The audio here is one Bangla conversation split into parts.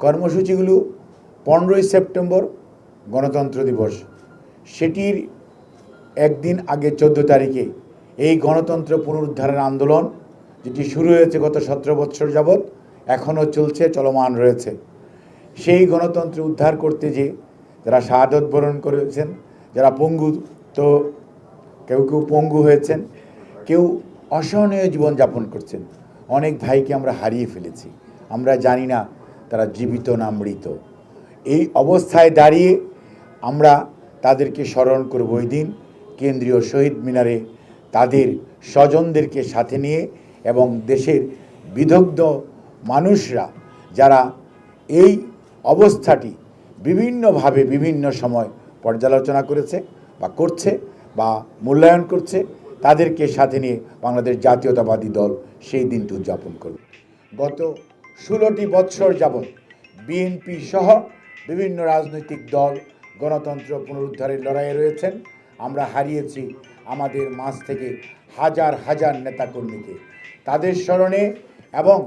কর্মসূচিগুলো 15ই সেপ্টেম্বর গণতন্ত্র দিবস, সেটির একদিন আগে 14 তারিখে এই গণতন্ত্র পুনরুদ্ধারের আন্দোলন যেটি শুরু হয়েছে গত 17 বছর যাবৎ এখনও চলছে, চলমান রয়েছে। সেই গণতন্ত্র উদ্ধার করতে যে যারা শাহাদত বরণ করেছেন, যারা পঙ্গু, তো কেউ কেউ পঙ্গু হয়েছেন, কেউ অসহনীয় জীবনযাপন করছেন, অনেক ভাইকে আমরা হারিয়ে ফেলেছি। আমরা জানি না তারা জীবিত না মৃত। এই অবস্থায় দাঁড়িয়ে আমরা তাদেরকে স্মরণ করব ওই দিন কেন্দ্রীয় শহীদ মিনারে তাদের স্বজনদেরকে সাথে নিয়ে, এবং দেশের বিদগ্ধ মানুষরা যারা এই অবস্থাটি বিভিন্নভাবে বিভিন্ন সময় পর্যালোচনা করেছে বা করছে বা মূল্যায়ন করছে, তাদেরকে সাথে নিয়ে বাংলাদেশ জাতীয়তাবাদী দল সেই দিনটি উদযাপন করবে। গত 16টি বৎসর যাবৎ বিএনপি সহ বিভিন্ন রাজনৈতিক দল গণতন্ত্র পুনরুদ্ধারের লড়াইয়ে রয়েছেন। আমরা হারিয়েছি আমাদের মাঝ থেকে হাজার হাজার নেতাকর্মীকে। তাদের স্মরণে এবং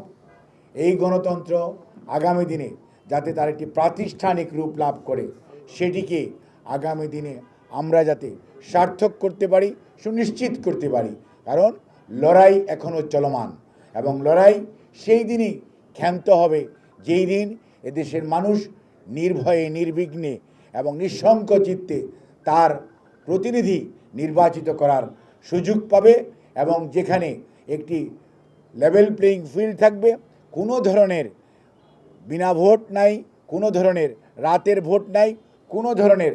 এই গণতন্ত্র আগামী দিনে যাতে তার একটি প্রাতিষ্ঠানিক রূপ লাভ করে, সেটিকে আগামী দিনে আমরা যাতে সার্থক করতে পারি, সুনিশ্চিত করতে পারি। কারণ লড়াই এখনও চলমান, এবং লড়াই সেই দিনই ক্ষান্ত হবে যেই দিন এদেশের মানুষ নির্ভয়ে, নির্বিঘ্নে এবং নিঃশঙ্ক চিত্তে তার প্রতিনিধি নির্বাচিত করার সুযোগ পাবে, এবং যেখানে একটি লেভেল প্লেয়িং ফিল্ড থাকবে, কোনো ধরনের বিনা ভোট নাই, কোনো ধরনের রাতের ভোট নাই, কোনো ধরনের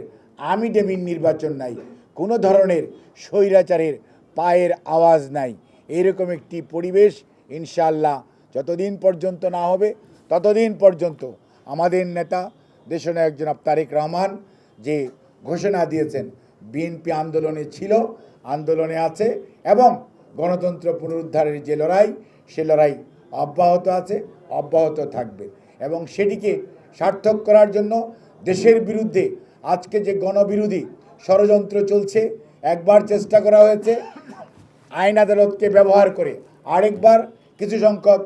আমিডেমিন নির্বাচন নাই, কোনো ধরনের স্বৈরাচারের পায়ের আওয়াজ নাই। এরকম একটি পরিবেশ ইনশাআল্লাহ যতদিন পর্যন্ত না হবে ততদিন পর্যন্ত আমাদের নেতা দেশনায়ক জনাব তারেক রহমান যে ঘোষণা দিয়েছেন, বিএনপি আন্দোলনে ছিল, আন্দোলনে আছে, এবং গণতন্ত্র পুনরুদ্ধারের যে লড়াই, সে লড়াই অব্যাহত আছে, অব্যাহত থাকবে। এবং সেটিকে সার্থক করার জন্য দেশের বিরুদ্ধে আজকে যে গণবিরোধী ষড়যন্ত্র চলছে, একবার চেষ্টা করা হয়েছে আইন আদালতকে ব্যবহার করে, আরেকবার কিছু সংখ্যক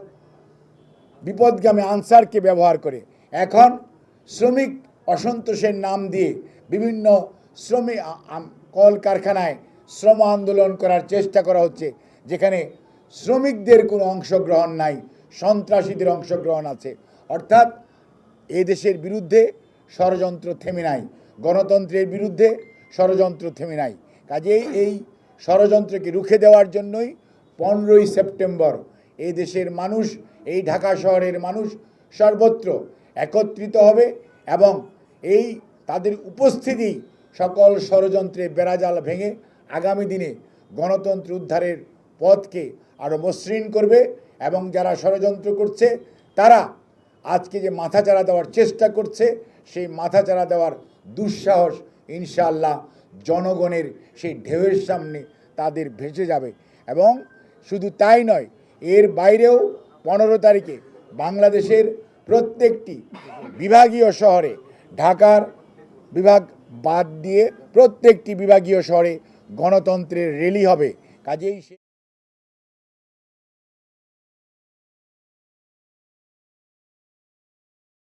বিপদগামী আনসারকে ব্যবহার করে, এখন শ্রমিক অসন্তোষের নাম দিয়ে বিভিন্ন শ্রমিক কলকারখানায় শ্রম আন্দোলন করার চেষ্টা করা হচ্ছে, যেখানে শ্রমিকদের কোনো অংশগ্রহণ নাই, সন্ত্রাসীদের অংশগ্রহণ আছে। অর্থাৎ এই দেশের বিরুদ্ধে ষড়যন্ত্র থেমে নাই, গণতন্ত্রের বিরুদ্ধে ষড়যন্ত্র থেমে নাই। কাজেই এই ষড়যন্ত্রকে রুখে দেওয়ার জন্যই 15ই সেপ্টেম্বর এই দেশের মানুষ, এই ঢাকা শহরের মানুষ সর্বত্র একত্রিত হবে, এবং এই তাদের উপস্থিতি সকল ষড়যন্ত্রে বেড়াজাল ভেঙে আগামী দিনে গণতন্ত্র উদ্ধারের পথকে আরও মসৃণ করবে। এবং যারা ষড়যন্ত্র করছে তারা আজকে যে মাথাচাড়া দেওয়ার চেষ্টা করছে, সেই মাথাচাড়া দেওয়ার দুঃসাহস ইনশাআল্লাহ জনগণের সেই ঢেউয়ের সামনে তাদের ভেসে যাবে। এবং শুধু তাই নয়, এর বাইরেও 15 তারিখে বাংলাদেশের প্রত্যেকটি বিভাগীয় শহরে, ঢাকার বিভাগ বাদ দিয়ে প্রত্যেকটি বিভাগীয় শহরে গণতন্ত্রের র্যালি হবে। কাজেই